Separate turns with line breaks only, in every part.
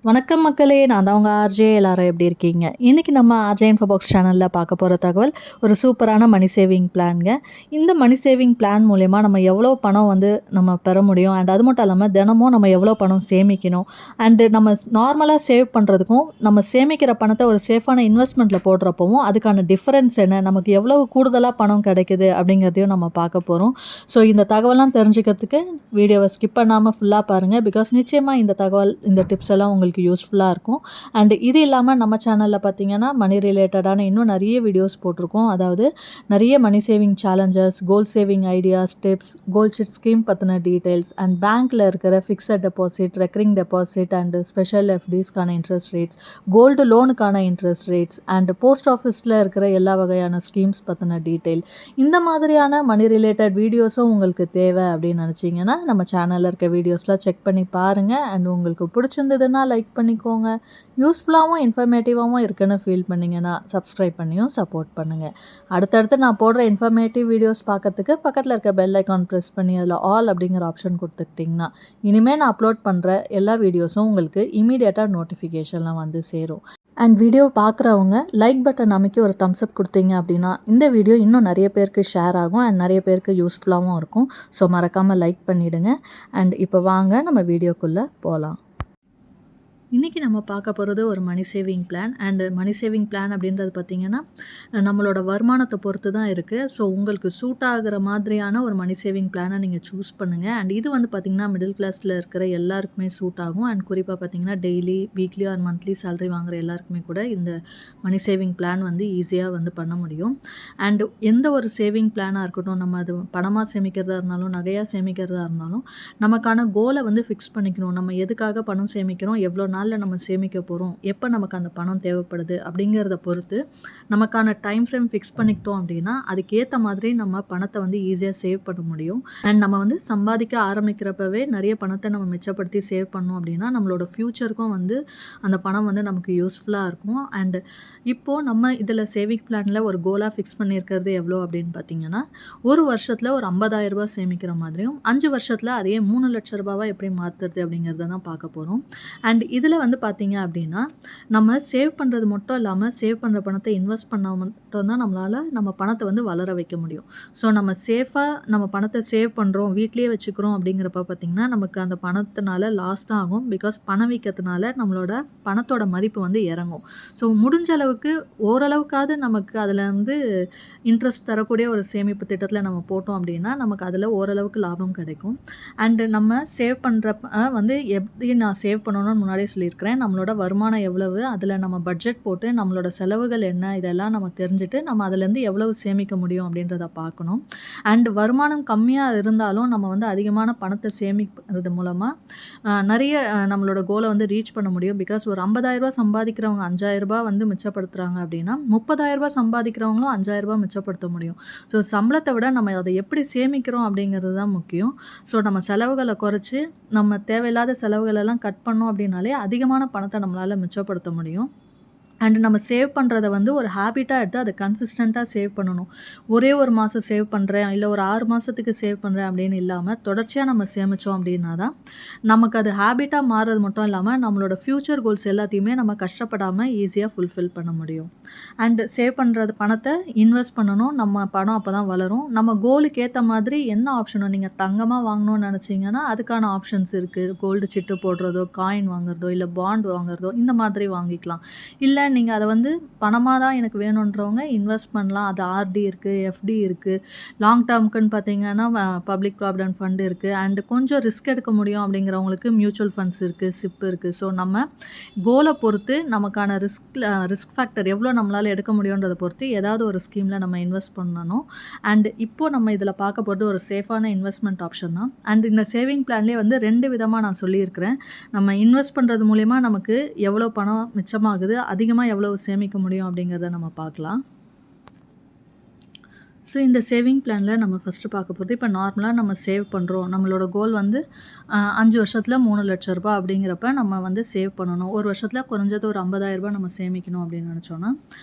வணக்கம் மக்களே! நான் தான் உங்க ஆர்ஜே. எல்லாரும் எப்படி இருக்கீங்க? இன்னைக்கு நம்ம ஆர்ஜே இன்ஃபோ பாக்ஸ் சேனல்ல பார்க்க போற தகவல், ஒரு சூப்பரான மணி சேவிங் பிளான்ங்க. இந்த மணி சேவிங் பிளான் மூலியமா நம்ம எவ்வளோ பணம் நம்ம பெற முடியும். அது மட்டும் இல்லாம தினமும் நம்ம எவ்வளோ பணம் சேமிக்கணும். நம்ம நார்மலா சேவ் பண்றதுக்கும், நம்ம சேமிக்கிற பணத்த ஒரு சேஃபான இன்வெஸ்ட்மெண்ட்ல போடுறப்பவும், அதுக்கான டிஃபரன்ஸ் என்ன? நமக்கு எவ்வளவு கூடுதலா பணம் கிடைக்குது அப்படிங்கிறதையும் நம்ம பார்க்க போறோம். ஸோ இந்த தகவல்லாம் தெரிஞ்சுக்கிறதுக்கு வீடியோவ ஸ்கிப் பண்ணாம ஃபுல்லா பாருங்க. பிகாஸ் நிச்சயமா இந்த தகவல், இந்த டிப்ஸ் எல்லாம் உங்களுக்கு யூஸ்ஃபுல்லாக இருக்கும். இது இல்லாமல் நம்ம சேனலில் பார்த்தீங்கன்னா மணி ரிலேட்டடான இன்னும் நிறைய வீடியோஸ் போட்டிருக்கோம். அதாவது நிறைய money saving challenges, goal saving ideas, tips, goal sheet scheme பற்றின டீட்டெயில்ஸ் பேங்க்கில் இருக்கிற fixed deposit, recurring deposit special எஃப்டிஸ்க்கான இன்ட்ரெஸ்ட் ரேட்ஸ், கோல்டு லோனுக்கான இன்ட்ரெஸ்ட் ரேட்ஸ் போஸ்ட் ஆஃபீஸில் இருக்கிற எல்லா வகையான ஸ்கீம்ஸ் பற்றின டீட்டெயில், இந்த மாதிரியான மணி ரிலேட்டட் வீடியோஸும் உங்களுக்கு தேவை அப்படின்னு நினச்சிங்கன்னா நம்ம சேனலில் இருக்க வீடியோஸ்லாம் செக் பண்ணி பாருங்கள். உங்களுக்கு பிடிச்சிருந்ததுன்னா லைக் பண்ணிக்கோங்க. யூஸ்ஃபுல்லாகவும் இன்ஃபர்மேட்டிவாகவும் இருக்குன்னு ஃபீல் பண்ணிங்கன்னா சப்ஸ்கிரைப் பண்ணியும் சப்போர்ட் பண்ணுங்கள். அடுத்தடுத்து நான் போடுற இன்ஃபர்மேட்டிவ் வீடியோஸ் பார்க்கறதுக்கு பக்கத்தில் இருக்க பெல் ஐக்கான் ப்ரெஸ் பண்ணி அதில் ஆல் அப்படிங்கிற ஆப்ஷன் கொடுத்துக்கிட்டிங்கன்னா இனிமேல் நான் அப்லோட் பண்ணுற எல்லா வீடியோஸும் உங்களுக்கு இமீடியட்டாக நோட்டிஃபிகேஷன்லாம் வந்து சேரும். வீடியோ பார்க்குறவங்க லைக் பட்டன் அமைக்கி ஒரு தம்ஸ் அப் கொடுத்தீங்க அப்படின்னா இந்த வீடியோ இன்னும் நிறைய பேருக்கு ஷேர் ஆகும் நிறைய பேருக்கு யூஸ்ஃபுல்லாகவும் இருக்கும். ஸோ மறக்காமல் லைக் பண்ணிவிடுங்க. இப்போ வாங்க நம்ம வீடியோக்குள்ளே போகலாம். இன்றைக்கி நம்ம பார்க்க போகிறது ஒரு money saving plan. Money saving plan அப்படின்றது பார்த்திங்கன்னா நம்மளோட வருமானத்தை பொறுத்து தான் இருக்குது. ஸோ உங்களுக்கு சூட் ஆகிற மாதிரியான ஒரு மணி சேவிங் பிளானை நீங்கள் சூஸ் பண்ணுங்கள். இது பார்த்திங்கன்னா மிடில் கிளாஸில் இருக்கிற எல்லாருக்குமே சூட் ஆகும். குறிப்பாக பார்த்திங்கன்னா daily, weekly R monthly salary வாங்குகிற எல்லாருக்குமே கூட இந்த மணி சேவிங் பிளான் ஈஸியாக பண்ண முடியும். எந்த ஒரு சேவிங் பிளானாக இருக்கட்டும், நம்ம அது பணமாக சேமிக்கிறதா இருந்தாலும், நகையாக சேமிக்கிறதா இருந்தாலும், நமக்கான கோலை ஃபிக்ஸ் பண்ணிக்கணும். நம்ம எதுக்காக பணம் சேமிக்கிறோம், எவ்வளோ நாளில் நம்ம சேமிக்க போகிறோம், எப்போ நமக்கு அந்த பணம் தேவைப்படுது அப்படிங்கிறத பொறுத்து நமக்கான டைம் ஃப்ரேம் ஃபிக்ஸ் பண்ணிக்கிட்டோம் அப்படின்னா அதுக்கேற்ற மாதிரி நம்ம பணத்தை ஈஸியாக சேவ் பண்ண முடியும். நம்ம சம்பாதிக்க ஆரம்பிக்கிறப்பவே நிறைய பணத்தை நம்ம மிச்சப்படுத்தி சேவ் பண்ணோம் அப்படின்னா நம்மளோட ஃப்யூச்சருக்கும் அந்த பணம் நமக்கு யூஸ்ஃபுல்லாக இருக்கும். இப்போது நம்ம இதில் சேவிங் பிளானில் ஒரு கோலாக ஃபிக்ஸ் பண்ணியிருக்கிறது எவ்வளோ அப்படின்னு பார்த்தீங்கன்னா, ஒரு வருஷத்தில் ஒரு 50,000 ரூபாய் சேமிக்கிற மாதிரியும், 5 வருஷத்தில் அதையே 3 லட்ச ரூபாவா எப்படி மாற்றுறது அப்படிங்கிறத தான் பார்க்க போகிறோம். இதில் பார்த்தீங்க அப்படின்னா நம்ம சேவ் பண்ணுறது மட்டும் இல்லாமல் சேவ் பண்ணுற பணத்தை இன்வெஸ்ட் பண்ணால் மட்டும்தான் நம்மளால் நம்ம பணத்தை வளர வைக்க முடியும். ஸோ நம்ம சேஃபாக நம்ம பணத்தை சேவ் பண்ணுறோம், வீட்லேயே வச்சுக்கிறோம் அப்படிங்கிறப்ப பார்த்திங்கன்னா நமக்கு அந்த பணத்தினால லாஸ் தான் ஆகும். பிகாஸ் பணம் வைக்கிறதுனால நம்மளோட பணத்தோட மதிப்பு இறங்கும். ஸோ முடிஞ்ச அளவுக்கு ஓரளவுக்காவது நமக்கு அதில் இன்ட்ரெஸ்ட் தரக்கூடிய ஒரு சேமிப்பு திட்டத்தில் நம்ம போட்டோம் அப்படின்னா நமக்கு அதில் ஓரளவுக்கு லாபம் கிடைக்கும். நம்ம சேவ் பண்ணுறப்ப எப்படி நான் சேவ் பண்ணணும்னு முன்னாடியே சொல்லியிருக்கிறேன். நம்மளோட வருமானம் எவ்வளவு, அதில் நம்ம பட்ஜெட் போட்டு நம்மளோட செலவுகள் என்ன, இதெல்லாம் நம்ம தெரிஞ்சுட்டு நம்ம அதுலேருந்து எவ்வளவு சேமிக்க முடியும் அப்படின்றத பார்க்கணும். வருமானம் கம்மியாக இருந்தாலும் நம்ம அதிகமான பணத்தை சேமிக்கிறது மூலமாக நிறைய நம்மளோட கோலை ரீச் பண்ண முடியும். பிகாஸ் ஒரு 50,000 ரூபாய் சம்பாதிக்கிறவங்க 5,000 ரூபாய் மிச்சப்படுத்துகிறாங்க அப்படின்னா 30,000 ரூபாய் சம்பாதிக்கிறவங்களும் 5,000 ரூபாய் மிச்சப்படுத்த முடியும். ஸோ சம்பளத்தை விட நம்ம அதை எப்படி சேமிக்கிறோம் அப்படிங்கிறது தான் முக்கியம். ஸோ நம்ம செலவுகளை குறைச்சி நம்ம தேவையில்லாத செலவுகளெல்லாம் கட் பண்ணோம் அப்படின்னாலே அதிகமான பணத்தை நம்மளால் மிச்சப்படுத்த முடியும். நம்ம சேவ் பண்ணுறத ஒரு ஹேபிட்டாக எடுத்து அதை கன்சிஸ்டண்ட்டாக சேவ் பண்ணணும். ஒரே ஒரு மாதம் சேவ் பண்ணுறேன், இல்லை ஒரு 6 மாதத்துக்கு சேவ் பண்ணுறேன் அப்படின்னு இல்லாமல் தொடர்ச்சியாக நம்ம சேமித்தோம் அப்படின்னா தான் நமக்கு அது ஹேபிட்டாக மாறுறது மட்டும் இல்லாமல் நம்மளோட ஃப்யூச்சர் கோல்ஸ் எல்லாத்தையுமே நம்ம கஷ்டப்படாமல் ஈஸியாக ஃபுல்ஃபில் பண்ண முடியும். சேவ் பண்ணுறது பணத்தை இன்வெஸ்ட் பண்ணணும். நம்ம பணம் அப்போ தான் வளரும். நம்ம கோலுக்கு ஏற்ற மாதிரி என்ன ஆப்ஷனோ, நீங்கள் தங்கமாக வாங்கணும்னு நினச்சிங்கன்னா அதுக்கான ஆப்ஷன்ஸ் இருக்குது. கோல்டு சிட்டு போடுறதோ, காயின் வாங்குறதோ, இல்லை பாண்ட் வாங்குறதோ, இந்த மாதிரி வாங்கிக்கலாம். இல்லை நீங்கள் அதை பணமாக தான் எனக்கு வேணுன்றவங்க இன்வெஸ்ட் பண்ணலாம். அது ஆர்டி இருக்குது, எஃப்டி இருக்குது. லாங் டேர்முக்குன்னு பார்த்தீங்கன்னா பப்ளிக் ப்ராவிடென்ட் ஃபண்ட் இருக்குது. கொஞ்சம் ரிஸ்க் எடுக்க முடியும் அப்படிங்கிறவங்களுக்கு மியூச்சுவல் ஃபண்ட்ஸ் இருக்குது, சிப் இருக்குது. ஸோ நம்ம கோலை பொறுத்து நமக்கான ரிஸ்க் ஃபேக்டர் எவ்வளோ நம்மளால் எடுக்க முடியுன்றதை பொறுத்து ஏதாவது ஒரு ஸ்கீமில் நம்ம இன்வெஸ்ட் பண்ணணும். இப்போது நம்ம இதில் பார்க்க போகிறது ஒரு சேஃபான இன்வெஸ்ட்மெண்ட் ஆப்ஷன் தான். இந்த சேவிங் பிளான்லேயே 2 விதமாக நான் சொல்லியிருக்கிறேன். நம்ம இன்வெஸ்ட் பண்ணுறது மூலிமா நமக்கு எவ்வளோ பணம் மிச்சமாகுது, அதிகமாக எவ்வளவு சேமிக்க முடியும் அப்படிங்கிறத நம்ம பார்க்கலாம். ஸோ இந்த சேவிங் பிளானில் நம்ம ஃபஸ்ட்டு பார்க்க போகிறது, இப்போ நார்மலாக நம்ம சேவ் பண்ணுறோம். நம்மளோட கோல் வந்து 5 வருஷத்தில் 3 லட்ச ரூபா அப்படிங்கிறப்ப நம்ம வந்து சேவ் பண்ணணும். ஒரு வருஷத்தில் குறைஞ்சது ஒரு 50,000 ரூபா நம்ம சேமிக்கணும் அப்படின்னு நினச்சோன்னா,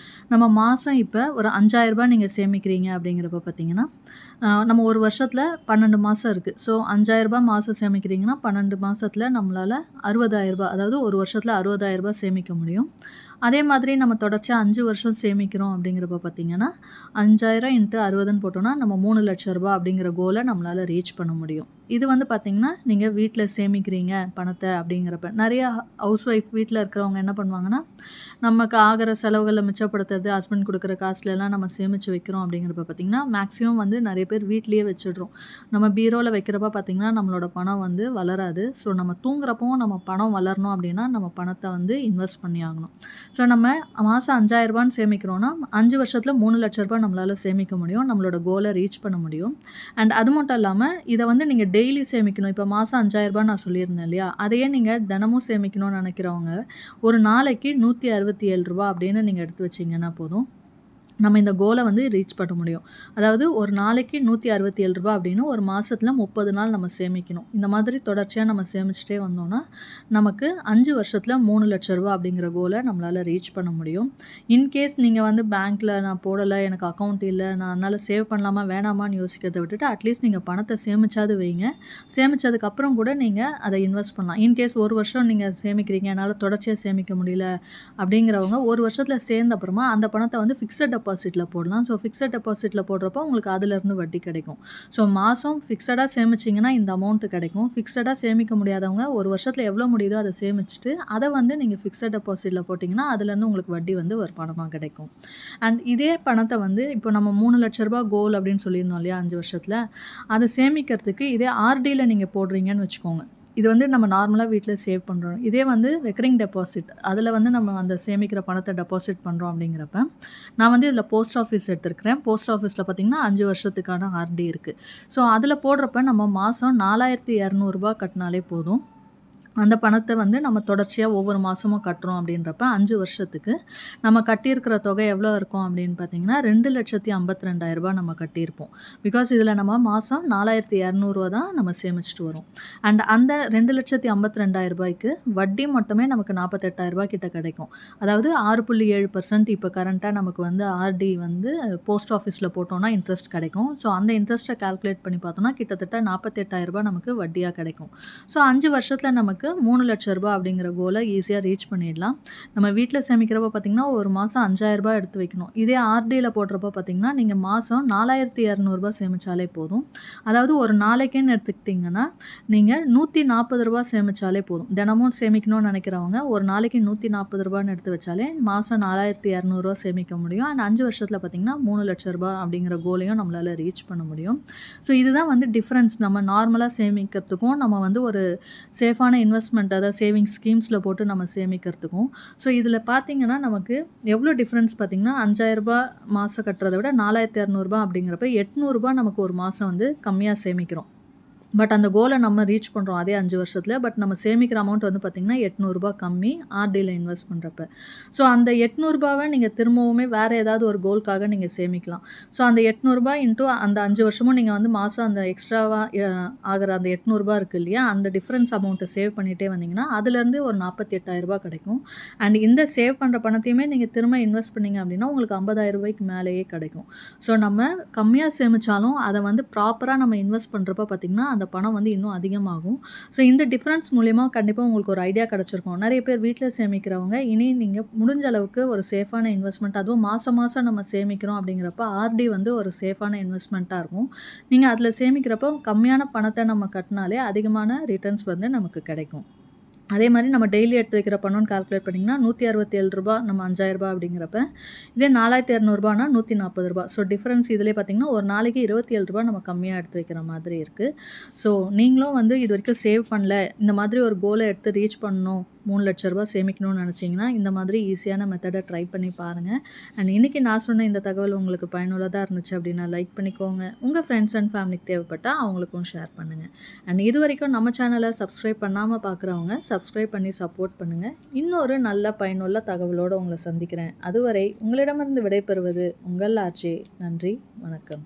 நம்ம மாதம் இப்போ ஒரு 5,000 ரூபா நீங்கள் சேமிக்கிறீங்க அப்படிங்கிறப்ப பார்த்தீங்கன்னா, நம்ம ஒரு வருஷத்தில் 12 மாதம் இருக்குது. ஸோ 5,000 ரூபா மாதம் சேமிக்கிறீங்கன்னா 12 மாதத்தில் நம்மளால் 60,000 ரூபா, அதாவது ஒரு வருஷத்தில் 60,000 ரூபா சேமிக்க முடியும். அதே மாதிரி நம்ம தொடர்ச்சியா 5 வருஷம் சேமிக்கிறோம் அப்படிங்கிறப்ப பார்த்தீங்கன்னா, 5,000 × 60ன்னு போட்டோம்னா, நம்ம 3 லட்ச ரூபா அப்படிங்கிற கோலை நம்மளால ரீச் பண்ண முடியும். இது வந்து பார்த்தீங்கன்னா, நீங்க வீட்ல சேமிக்கிறீங்க பணத்த அப்படிங்கிறப்ப. நெறைய ஹவுஸ் ஒய்ஃப் வீட்ல இருக்கிறவங்க என்ன பண்ணுவாங்கன்னா, நமக்கு ஆகிற செலவுகள மிச்சப்படுத்துறது, ஹஸ்பண்ட் குடுக்குற காசுலலாம் நம்ம சேமிச்சு வைக்கிறோம் அப்படிங்கிறப்ப பார்த்தீங்கன்னா, மேக்ஸிமம் வந்து நெறைய பேர் வீட்லயே வச்சுடுறோம். நம்ம பீரோல வைக்கிறப்ப பார்த்தீங்கன்னா, நம்மளோட பணம் வந்து வளராது. ஸோ நம்ம தூங்குறப்பவும் நம்ம பணம் வளரணும் அப்படின்னா, நம்ம பணத்த வந்து இன்வெஸ்ட் பண்ணி ஆகணும். ஸோ நம்ம மாசம் 5,000 ரூபான்னு சேமிக்கிறோம்னா, 5 வருஷத்துல 3 லட்ச ரூபாய் நம்மளால சேமிக்க முடியும். நம்மளோட கோல ரீச் பண்ண முடியும். அண்ட் அது மட்டும் இல்லாம, இத வந்து நீங்க டெய்லி சேமிக்கணும். இப்ப மாசம் 5,000 ரூபாய் நான் சொல்லியிருந்தேன் இல்லையா? அதையே நீங்க தினமும் சேமிக்கணும்னு நெனைக்கிறவங்க, ஒரு நாளைக்கு ரூ. 167 அப்படின்னு நீங்க எடுத்து வச்சீங்கன்னா போதும். நம்ம இந்த கோலை வந்து ரீச் பண்ண முடியும். அதாவது ஒரு நாளைக்கு ரூ. 167 அப்படின்னு ஒரு மாசத்துல 30 நாள் நம்ம சேமிக்கணும். இந்த மாதிரி தொடர்ச்சியா நம்ம சேமிச்சுட்டே வந்தோம்னா, நமக்கு 5 வருஷத்துல 3 லட்ச ரூபா அப்படிங்கிற கோலை நம்மளால ரீச் பண்ண முடியும். இன்கேஸ் நீங்க வந்து பேங்க்ல நான் போடல, எனக்கு அக்கவுண்ட் இல்ல, நான் அதனால சேவ் பண்ணலாமா வேணாமான்னு யோசிக்கிறத விட்டுட்டு, அட்லீஸ்ட் நீங்க பணத்த சேமிச்சாவது வைங்க. சேமிச்சதுக்கப்புறம் கூட நீங்க அத இன்வெஸ்ட் பண்ணலாம். இன்கேஸ் 1 வருஷம் நீங்க சேமிக்கிறீங்க, என்னால தொடர்ச்சியா சேமிக்க முடியல அப்படிங்கிறவங்க, 1 வருஷத்துல சேர்ந்த அப்புறமா அந்த பணத்த வந்து ஃபிக்ஸட் டெபாசிட்ல போடலாம். ஸோ ஃபிக்ஸட் டெபாசிட்ல போடுறப்போ உங்களுக்கு அதுலேருந்து வட்டி கிடைக்கும். ஸோ மாதம் ஃபிக்ஸடா சேமிச்சீங்கன்னா இந்த அமௌண்ட் கிடைக்கும். ஃபிக்ஸடா சேமிக்க முடியாதவங்க 1 வருஷத்துல எவ்வளோ முடியுதோ அத சேமிச்சுட்டு, அத வந்து நீங்க ஃபிக்ஸட் டெபாசிட்ல போட்டிங்கன்னா, அதுலேருந்து உங்களுக்கு வட்டி வந்து ஒரு பணமா கிடைக்கும். அண்ட் இதே பணத்த வந்து இப்போ நம்ம 3 லட்ச ரூபா கோல் அப்படின்னு சொல்லியிருந்தோம் இல்லையா 5 வருஷத்துல, அத சேமிக்கிறதுக்கு இதே ஆர்டில நீங்க போடுறீங்கன்னு வச்சுக்கோங்க. இது வந்து நம்ம நார்மலா வீட்ல சேவ் பண்றோம். இதே வந்து ரெக்கரிங் டெபாசிட் அதில வந்து நம்ம அந்த சேமிக்கிற பணத்த டெபாசிட் பண்றோம் அப்படிங்கிறப்ப, நான் வந்து இதில போஸ்ட் ஆஃபீஸ் எடுத்திருக்கிறேன். போஸ்ட் ஆஃபீஸ்ல பார்த்தீங்கன்னா 5 வருஷத்துக்கான ஆர்டி இருக்கு. ஸோ அதில போடுறப்ப நம்ம மாசம் ரூ. 4,200 கட்டினாலே போதும். அந்த பணத்த வந்து நம்ம தொடர்ச்சியா ஒவ்வொரு மாசமும் கட்டுறோம் அப்படின்றப்ப 5 வருஷத்துக்கு நம்ம கட்டியிருக்கிற தொகை எவ்வளோ இருக்கும் அப்படின்னு பார்த்தீங்கன்னா, ரூ. 2,52,000 நம்ம கட்டியிருப்போம். பிகாஸ் இதில நம்ம மாசம் ரூ. 4,200 தான் நம்ம சேமிச்சுட்டு வரோம். அண்ட் அந்த ரூ. 2,52,000க்கு வட்டி மட்டுமே நமக்கு ரூ. 48,000 கிட்ட கிடைக்கும். அதாவது 6.7% இப்போ கரண்ட்டா நமக்கு வந்து ஆர்டி வந்து போஸ்ட் ஆஃபீஸ்ல போட்டோம்னா இன்ட்ரெஸ்ட் கிடைக்கும். ஸோ அந்த இன்ட்ரெஸ்ட்ட கால்குலேட் பண்ணி பார்த்தோம்னா, கிட்டத்தட்ட ரூ. 48,000 நமக்கு வட்டியா கிடைக்கும். ஸோ 5 வருஷத்துல நமக்கு ரூ. 3 லட்ச ரூபா அப்படிங்கிற கோல ஈஸியா ரீச் பண்ணிடலாம். நம்ம வீட்ல சேமிக்கிறப்ப பார்த்தீங்கன்னா, ஒரு மாசம் ரூ. 5,000 எடுத்து வைக்கணும். இதே ஆர்டில போடுறப்ப பார்த்தீங்கன்னா, நீங்க மாசம் ரூ. 4,200 சேமிச்சாலே போதும். அதாவது ஒரு நாளைக்குன்னு எடுத்துக்கிட்டீங்கன்னா, நீங்க ரூ. 140 சேமிச்சாலே போதும். தினமும் சேமிக்கணும்னு நினைக்கிறவங்க, ஒரு நாளைக்கு ரூ. 140 எடுத்து வச்சாலே மாசம் ரூ. 4,200 சேமிக்க முடியும். அண்ட் 5 வருஷத்துல பார்த்தீங்கன்னா, ரூ. 3 லட்ச ரூபா அப்படிங்கிற கோலையும் நம்மளால ரீச் பண்ண முடியும். ஸோ இதுதான் வந்து டிஃபரன்ஸ். நம்ம நார்மலா சேமிக்கிறதுக்கும், நம்ம வந்து ஒரு சேஃபான இன்வெஸ்ட்மெண்ட் அதாவது சேவிங்ஸ் ஸ்கீம்ஸ்ல போட்டு நம்ம சேமிக்கிறதுக்கும். ஸோ இதில பார்த்தீங்கன்னா, நமக்கு எவ்வளோ டிஃபரன்ஸ் பார்த்தீங்கன்னா, ரூ. 5,000 மாசம் கட்டுறத விட ரூ. 4,200 அப்படிங்கிறப்ப ரூ. 800 நமக்கு ஒரு மாசம் வந்து கம்மியா சேமிக்கிறோம். பட் அந்த கோலை நம்ம ரீச் பண்ணுறோம் அதே 5 வருஷத்துல. பட் நம்ம சேமிக்கிற அமௌண்ட் வந்து பார்த்தீங்கன்னா, ரூ. 800 கம்மி ஆர்டில இன்வெஸ்ட் பண்ணுறப்ப. ஸோ அந்த ரூ. 800 நீங்க திரும்பவுமே வேற ஏதாவது ஒரு கோல்க்காக நீங்க சேமிக்கலாம். ஸோ அந்த ரூ. 800 இன்டூ அந்த 5 வருஷமும் நீங்க வந்து மாசம் அந்த எக்ஸ்ட்ராவா ஆகுற அந்த ரூ. 800 இருக்கு இல்லையா? அந்த டிஃபரன்ஸ் அமௌண்ட்ட சேவ் பண்ணிட்டே வந்தீங்கன்னா, அதுலேருந்து ஒரு ரூ. 48,000 கிடைக்கும். அண்ட் இந்த சேவ் பண்ணுற பணத்தையுமே நீங்க திரும்ப இன்வெஸ்ட் பண்ணீங்க அப்படின்னா, உங்களுக்கு ரூ. 50,000 மேலேயே கிடைக்கும். ஸோ நம்ம கம்மியா சேமிச்சாலும், அத வந்து ப்ராப்பரா நம்ம இன்வெஸ்ட் பண்ணுறப்ப பார்த்தீங்கன்னா, அந்த பணம் வந்து இன்னும் அதிகமாகும். ஸோ இந்த டிஃபரன்ஸ் மூலியமா கண்டிப்பா உங்களுக்கு ஒரு ஐடியா கிடைச்சிருக்கும். நெறைய பேர் வீட்ல சேமிக்கிறவங்க, இனி நீங்க முடிஞ்ச அளவுக்கு ஒரு சேஃபான இன்வெஸ்ட்மெண்ட் அதுவும் மாசம் மாசம் நம்ம சேமிக்கிறோம் அப்படிங்கிறப்ப, ஆர்டி வந்து ஒரு சேஃபான இன்வெஸ்ட்மெண்ட்டா இருக்கும். நீங்க அதில சேமிக்கிறப்போ கம்மியான பணத்த நம்ம கட்டினாலே அதிகமான ரிட்டர்ன்ஸ் வந்து நமக்கு கிடைக்கும். அதே மாரி நம்ம டெய்லி எடுத்து வைக்கிற பணம்னு கால்குலேட் பண்ணிங்கன்னா, ரூ. 167 நம்ம ரூ. 5,000 அப்படிங்கிறப்ப, இதே ரூ. 4,200னா ரூ. 140. ஸோ டிஃபரன்ஸ் இதிலே பார்த்தீங்கன்னா, ஒரு நாளைக்கு ரூ. 27 நம்ம கம்மியா எடுத்து வைக்கிற மாதிரி இருக்கு. ஸோ நீங்களும் வந்து இதுவரைக்கும் சேவ் பண்ணல, இந்த மாதிரி ஒரு கோல எடுத்து ரீச் பண்ணணும், ரூ. 3 லட்ச சேமிக்கணும்னு நினச்சிங்கன்னா, இந்த மாதிரி ஈஸியான மெத்தட ட்ரை பண்ணி பாருங்க. அண்ட் இன்னைக்கு நான் சொன்ன இந்த தகவல் உங்களுக்கு பயனுள்ளதா இருந்துச்சு அப்படின்னா லைக் பண்ணிக்கோங்க. உங்க ஃப்ரெண்ட்ஸ் அண்ட் ஃபேமிலிக்கு தேவைப்பட்டா அவங்களுக்கும் ஷேர் பண்ணுங்க. அண்ட் இதுவரைக்கும் நம்ம சேனல சப்ஸ்கிரைப் பண்ணாம பார்க்குறவங்க சப்ஸ்கிரைப் பண்ணி சப்போர்ட் பண்ணுங்க. இன்னொரு நல்ல பயனுள்ள தகவலோட உங்கள சந்திக்கிறேன். அதுவரை உங்களிடமிருந்து விடைபெறுவது உங்கள் ஆர்ஜே. நன்றி, வணக்கம்.